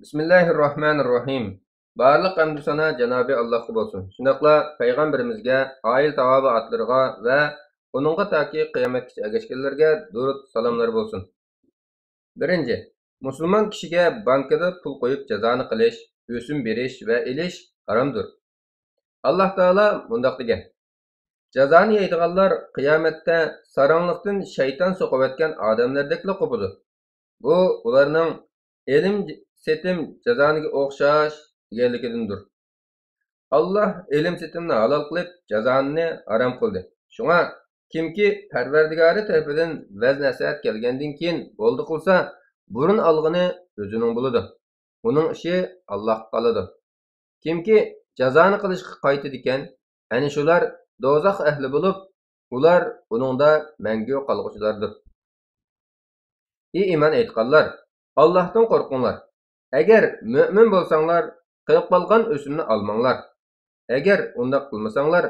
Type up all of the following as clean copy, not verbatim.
Bismillahirrahmanirrahim. Barlıq əmr sana Cənab-ı Allah'a bolsun. Şundaqla Peyğəmbərimizə, ail tağabı atlarına və onunğa taki qiyamətkiçə əgəşkənlərə durud salamlar bolsun. Birinci, Müslüman kişiyə bankada pul qoyub cəzanı qilish, ösüm beriş və elish haramdır. Allah Taala bundaq degan. Cəzanı yeydiganlar qiyamətdə saranglıqdan şeytan soqub etgan odamlardekla qopudu. Bu ularning elim setim cezaniga o'xshash deganligidandir. Allah elim setimni halol qilib, jazoni harom qildi. Shunga kimki Parvardigori tarafidan vaz nasihat kelgandan keyin bo'ldi qilsa, burun olg'ini o'zining bo'ladi. Uning ishi Allohga qoladi. Kimki jazoni qilishga qaytadi ekan, ana shular do'zax ahli bo'lib, ular uningda mangu qolg'uchilardir. Ey iman aytqanlar, Allohdan qo'rqinglar. Agar mo'min bo'lsanglar, qilib qolgan o'simni olmanglar. Agar undaq qilmasanglar,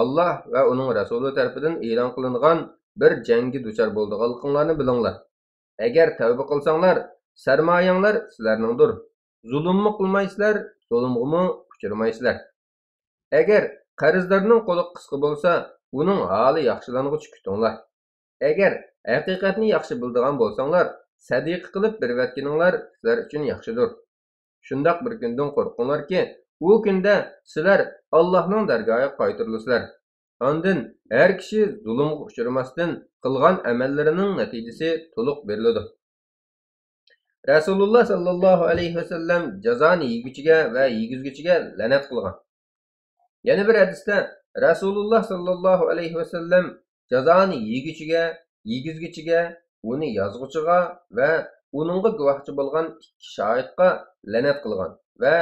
Alloh va uning rasuli tarafidan e'lon qilingan bir jangga duchor bo'lganliklarini bilinglar. Agar tavba qilsanglar, sarmoyanglar sizlarningdir. Zulmni qilmaysizlar, zulmga uchirmaysizlar. Agar qarzdorning qo'li qisqa bo'lsa, uning holi yaxshilang'uchi kutinglar. Agar haqiqatni yaxshi bildigan bo'lsanglar, sadiqa qilib berayotganinglar sizlar uchun yaxshidir. Shundoq bir kundan qo'rqinglarki, u kunda sizlar Allohning dargohiga qaytarilasizlar. Ondan har kishi zulmga uchramasdan qilgan amallarining natijasi to'liq beriladi. Rasululloh sallallohu alayhi vasallam jazoni yeguvchiga va yegizguchiga la'nat qilgan. Yana bir hadisda Rasululloh sallallohu alayhi vasallam jazoni yegizguchiga, uni yozg'uchiga va uningga guvohchi bo'lgan ikki shohidga la'nat qilgan va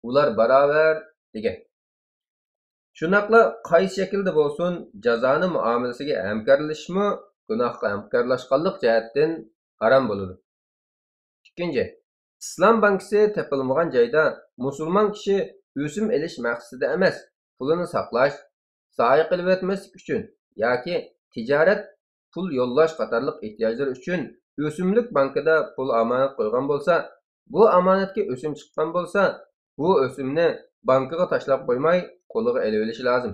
ular barobar degan. Shunaqla qaysi shaklda bo'lsin, jazoni muomalasiga hamkorlashishmi, gunohga hamkorlashganlik jihatdan harom bo'ladi. Ikkinchi, Islom bankisi topilmagan joyda musulmon kishi o'sim elish maqsadida emas, pulini saqlash, soya qilib o'tmaslik uchun yoki tijorat pul yo'llash qatorliq ehtiyojlar uchun o'simlik bankida pul omonat qo'ygan bo'lsa, bu omonatga o'sim chiqqan bo'lsa, bu o'simni bankaga tashlab qo'ymay qo'liga olib olishi lozim.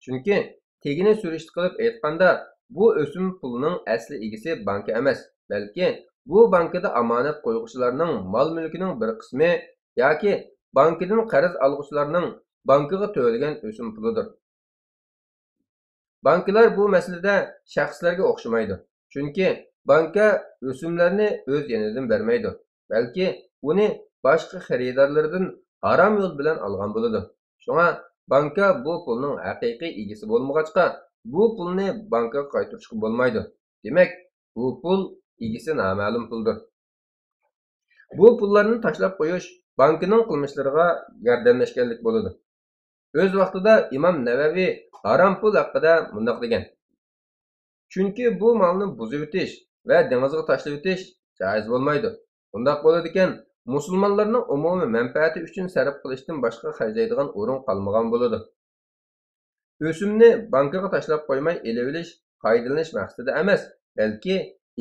Chunki tegini surishti qilib aytganda, bu o'sim pulining asli egasi banka emas, balki bu bankada omonat qo'yguchilarning mol-mulkining bir qismi yoki bankadan qarz olg'uchilarning bankaga to'lagan o'sim pulidir. Bankalar bu masalada shaxslarga o'xshamaydi. Chunki banka o'simlarni o'z yonidan bermaydi, balki uni boshqa xaridorlardan harom yo'l bilan olgan bo'ladi. Shunga banka bu pulning haqiqiy egasi bo'lmag'achqa, bu pulni bankaga qaytarishga bo'lmaydi. Demak, bu pul egasi noma'lum puldir. Bu pullarni tashlab qo'yish bankaning qilmishlariga yordamlashganlik bo'ladi. O'z vaqtida Imom Navaviy harom pul haqida mundoq degan. Chunki bu molni buzib o'tish va dengizga tashlab o'tish joiz bo'lmaydi. Bundoq bo'ladi ekan, musulmonlarning umumiy manfaati uchun sarf qilishdan boshqa xarjlaydigan o'rin qolmagan bo'ladi. O'simni bankaga tashlab qo'ymay elib olish foydalanish maqsadida emas, balki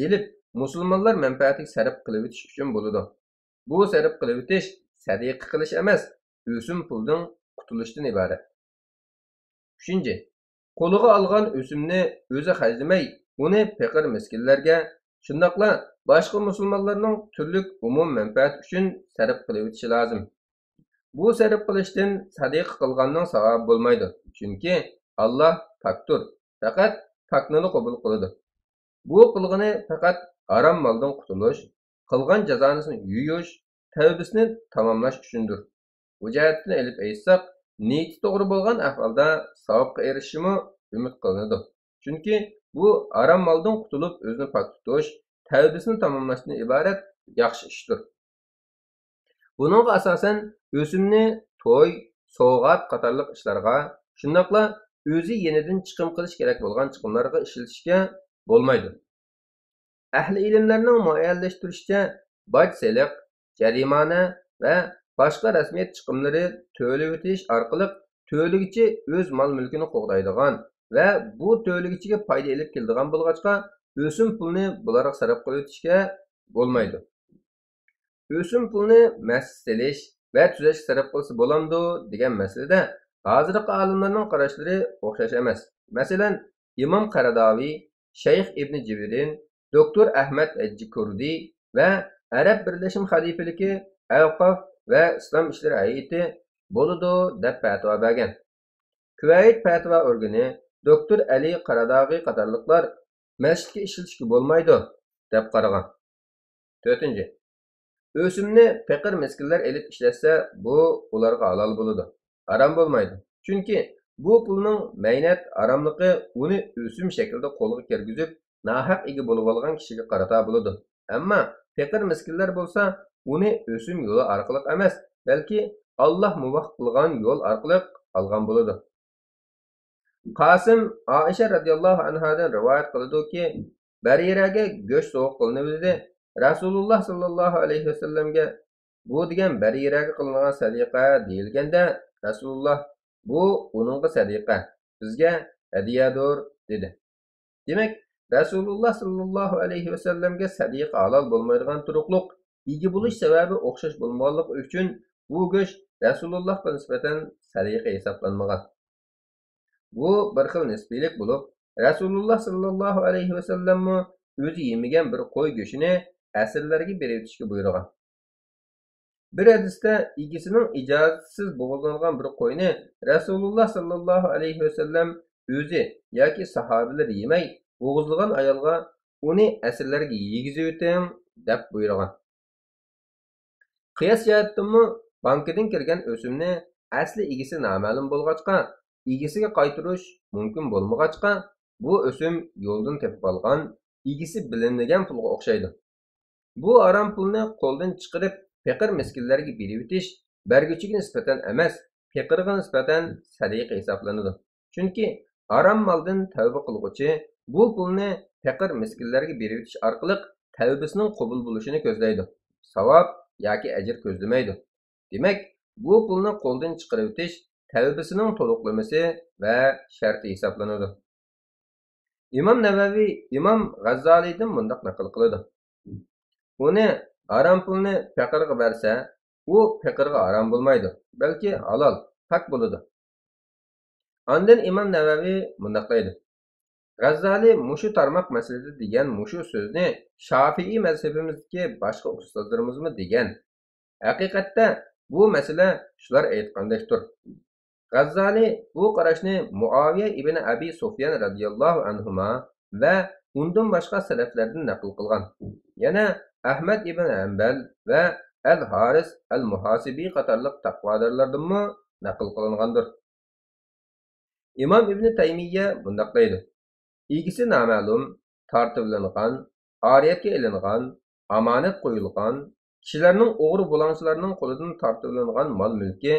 elib musulmonlar manfaatiga sarf qilib o'tish uchun bo'ladi. Bu sarf qilib o'tish sadiqa qilish emas, o'sim puldan qutulishdan iborat. 3. Qo'liga olgan o'simni o'zi xarjlamay, uni faqir miskinlarga, shundaqla boshqa musulmonlarning turli umum manfaat uchun sarf qilib o'tishi lozim. Bu sarf qilishdan sadiqa qilganning savobi bo'lmaydi. Chunki Alloh pokdir, faqat pokni qabul qiladi. Bu qilg'ini faqat harom moldan qutulish, qilgan jazonisini yuyish, tavbasini tamomlash uchundir. Bu jihatdan olib aytsak, niyati to'g'ri bo'lgan ahvolda savobga erishishimi umid qilinadi. Chunki bu harom moldan qutulib o'zini pok tutish, tavbasini tamomlashdan iborat yaxshi ishdir. Buningga asosan o'simni to'y, sovg'at qatorliq ishlarga, shundaqla o'zi yenidan chiqim qilish kerak bo'lgan chiqimlarga ishlatishga bo'lmaydi. Ahli ilmlarning muayyonlashtirishicha, boj soliq, jarimona va boshqa rasmiyat chiqimlari to'lab o'tish orqali to'lagichi o'z mol-mulkini qo'g'daydigan va bu to'lagichiga foyda olib keladigan bo'lg'achqa, o'sim pulni bularga sarf qilib o'tishga bo'lmaydi. o'sim pulni masjid selish va tuzashga sarf qilsa bo'lamdi degan masalada hozirgi olimlarning qarashlari o'xshash emas. Masalan, imom Qaradaviy, shayx ibn Jibrin, doktor Ahmad Ajji-Kurdi va Arab birlashim xalifaligi Avqof va islom ishlari hay'ati bo'ladi deb fatvo bergan. Kuvayt fatvo organi doktor Ali Qaradag'iy qatorliqlar masjidga ishlatishga bo'lmaydi deb qaragan. 4. O'simni faqir miskinlar elib ishlatsa, bu ularga halol bo'ladi. Harom bo'lmaydi. Chunki bu pulning maynat haromligi uni o'sim shaklida qo'lga kirgizib, nahaq ega bo'lib olgan kishiga qarata bo'ladi. Ammo faqir miskinlar bo'lsa, uni o'sim yo'li orqali emas, balki Alloh muvofiq qilgan yo'l orqali olgan bo'ladi. Qasim Aisha radhiyallohu anhadan rivoyat qiladi-ki, Bariraga go'sht sovuq qilinibdi. Rasululloh sallallohu alayhi vasallamga bu degan Bariraga qilingan sadiqa deyilganda, Rasululloh bu uningga sadiqa, bizga hadiyadir dedi. Demak, Rasululloh sallallohu alayhi vasallamga sadiqa halol bo'lmaydigan turuqliq ega bo'lish sababi o'xshash bo'lmaganligi uchun bu go'sht Rasulullohga nisbatan sadiqa hisoblanmagan. Bu bir xil nisbiylik bo'lib, Rasululloh sallallohu alayhi vasallam o'zi yemagan bir qo'y go'shini asirlarga berib o'tishga buyurgan. Bir hadisda egisining ijozatisiz bo'g'izlangan bir qo'yni Rasululloh sallallohu alayhi vasallam o'zi yoki sahobalar yemay bo'g'izlagan ayolga uni asirlarga yegizib o'ting deb buyurgan. Qiyos jihatdanmi bankadan kirgan o'simni asli egisi noma'lum bo'lg'achqa egisiga qaytarish mumkin bo'lmag'achqa bu o'sim yo'ldan tepib olgan egisi bilinmagan pulga o'xshaydi. Bu harom pulni qo'ldan chiqarib faqir miskinlarga berib o'tish berguchiga nisbatan emas, faqirga nisbatan sadiqa hisoblanadi. Chunki harom moldan tavba qilguvchi bu pulni faqir miskinlarga berib o'tish orqali tavbasining qabul bo'lishini ko'zlaydi. Savob yoki ajr ko'zlamaydi. Demak, bu pulni qo'ldan chiqarib o'tish tavbasining to'liqlamasi va sharti hisoblanadi. İmam Navaviy İmam G'azzoliydan bundoq naql qiladi. Uni harom pulni faqirga bersa, u faqirga harom bo'lmaydi, balki halol, pak bo'ladi. Ondan İmam Navaviy bundoq deydi. G'azzoliy mushu tarmoq masalada degan mushu so'zni Shafiiy mazhabimizdagi boshqa ustozlarimizmi degan. Haqiqatda bu masala shular aytgandekdir. G'azzoliy bu qarashni Muaviya ibn Abi Sufyan radhiyallohu anhuma va undan boshqa salaflardan naql qilgan. Yana Ahmad ibn Hanbal va Al-Haris al-Muhasibi qatorliq taqvodorlardanmi naql qilingandir. İmam İbn Taymiyya bundoq deydi. Egisi noma'lum, tartiblangan, ariyatga ilingan, amonat qo'yilgan, kishilarning o'g'ri bo'langchilarning qo'lidan tartiblangan mol-mulki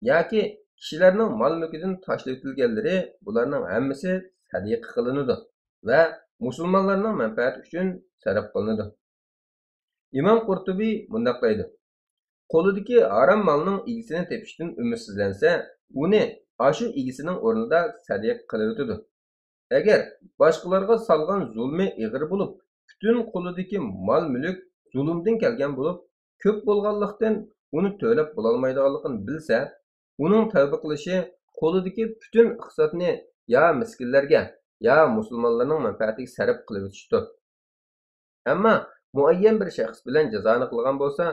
yoki kishilarning mol-mulkidan tashlab o'tilganlari bularning hammasi sadiqa qilinadi va musulmonlarning manfaati uchun sarf qilinadi. İmam Qurtubiy bundoq deydi. Qo'lidagi harom molning egisini tepishdan umidsizlansa, uni ashu egisining o'rnida sadiqa qilib o'tadi. Agar boshqalarga salgan zulmi ig'ir bo'lib, butun qo'lidagi mol-mulk zulmdan kelgan bo'lib, ko'p bo'lganlikdan uni to'lab bo'lolmaydiganligini bilsa, uning tavba qilishi qo'lidagi butun iqtisodni ya miskinlarga, ya musulmonlarning manfaatiga sarf qilib o'tishdir. Ammo muayyan bir shaxs bilan jazoni qilgan bo'lsa,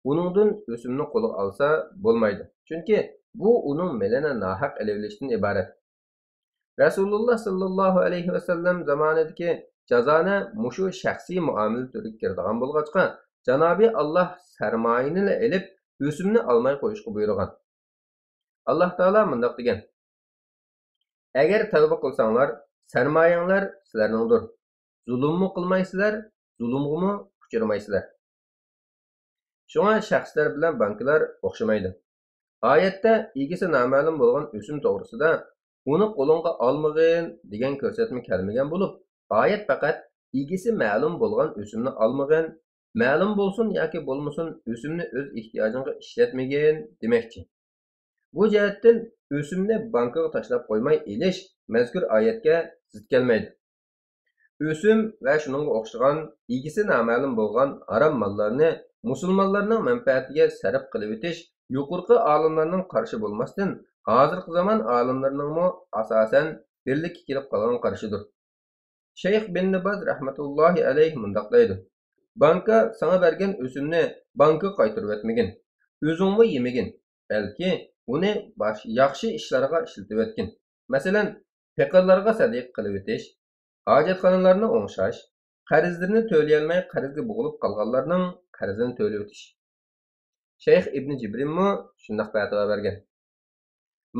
uningdan o'simni qo'lga olsa bo'lmaydi. Chunki bu uning milini nahaq elishdan iborat. Rasululloh sallallohu alayhi vasallam zamonidagi jazoni mushu shaxsiy muomala turiga kiradigan bo'lg'achqa, Janobi Alloh sarmoyini elib, o'simni olmay qo'yishga buyurgan. Alloh taolo bundoq degan. Agar tavba qilsanglar, sarmoyanglar sizlarningdir. Zulmni qilmaysizlar, zulmga uchirmaysizlar. Shunga shaxslar bilan banklar o'xshamaydi. Oyatda egisi noma'lum bo'lgan o'sim to'g'risida uni qo'lingga olmag'in degan ko'rsatma kelmagan bo'lib, oyat faqat egisi ma'lum bo'lgan o'simni olmag'in, ma'lum bo'lsin yoki bo'lmasin o'simni o'z ehtiyojingga ishlatmagin demoqchi. Bu jihatdan o'simni bankaga tashlab qo'ymay elish mazkur oyatga zid kelmaydi. O'sim va shuningga o'xshagan egisi noma'lum bo'lgan harom mollarni musulmonlarning manfaatiga sarf qilib o'tish yuqorqi olimlarning qarshi bo'lmasdan hozirgi zamon olimlarining asosan birlikka kelib qolgan qarshidir. Shayx bin Baz rahmatullohi alayhi mundoq deydi: banka sana bergan o'simni banka qaytarib etmagin, o'zingmi yemagin, balki uni yaxshi ishlarga ishlatib etgin. Masalan, faqirlarga sadiq qilib o'tish, hojatxonalarni o'ngshash, qarzlarini to'layolmay qarzga bo'g'ilib qolganlarning qarzini to'lab o'tish. Shayx ibn Jibrinmi shundoq fatvo bergan.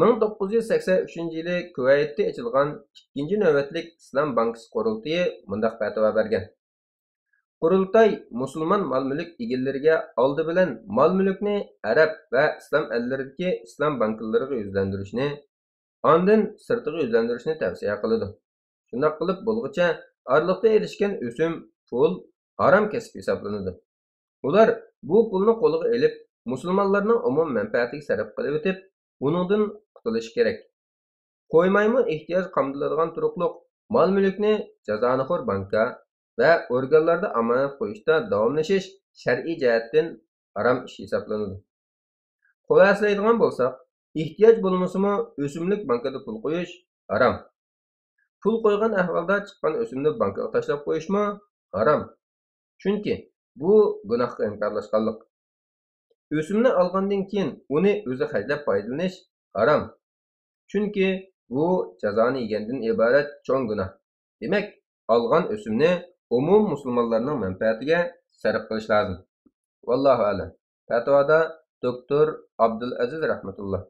1983 yili Kuvaytda ochilgan ikkinchi navbatlik Islom bankasi qurultiyi mundaq fatvo bergan. Qurultay musulmon mol-mulk egillariga oldi bilan mol-mulkni arab va islom elleridagi islom banklariga o'zlantirishni, ondan sirtiga o'zlantirishni tavsiya qiladi. Shundoq qilib bo'lg'icha orliqda erishgan o'sim, pul harom kasb hisoblanadi. Ular bu pulni qo'liga elib, musulmonlarning umum manfaatiga sarf qilib o'tib, buningdan qutulish kerak. Qo'ymaymi ehtiyoj qamdiladigan turuqliq mol-mulkni jazonixo'r banka va organlarda amonat qo'yishda davomlashish shar'iy jihatdan harom ish hisoblanadi. Xulosalaydigan bo'lsak, ehtiyoj bo'lmasimi o'simlik bankada pul qo'yish harom. Pul qo'ygan ahvolda chiqqan o'simni bankaga tashlab qo'yishmi harom. Chunki bu gunohga inqorlashganlik. O'simni olgandan keyin uni o'zi xajlab foydalanish harom. Chunki bu jazoni yegandan iborat cho'ng gunoh. Demak, olgan o'simni umum musulmonlarning manfaatiga sarf qilish lozim. Vallohu a'lam. Fatvoda doktor Abdulaziz rahmatulloh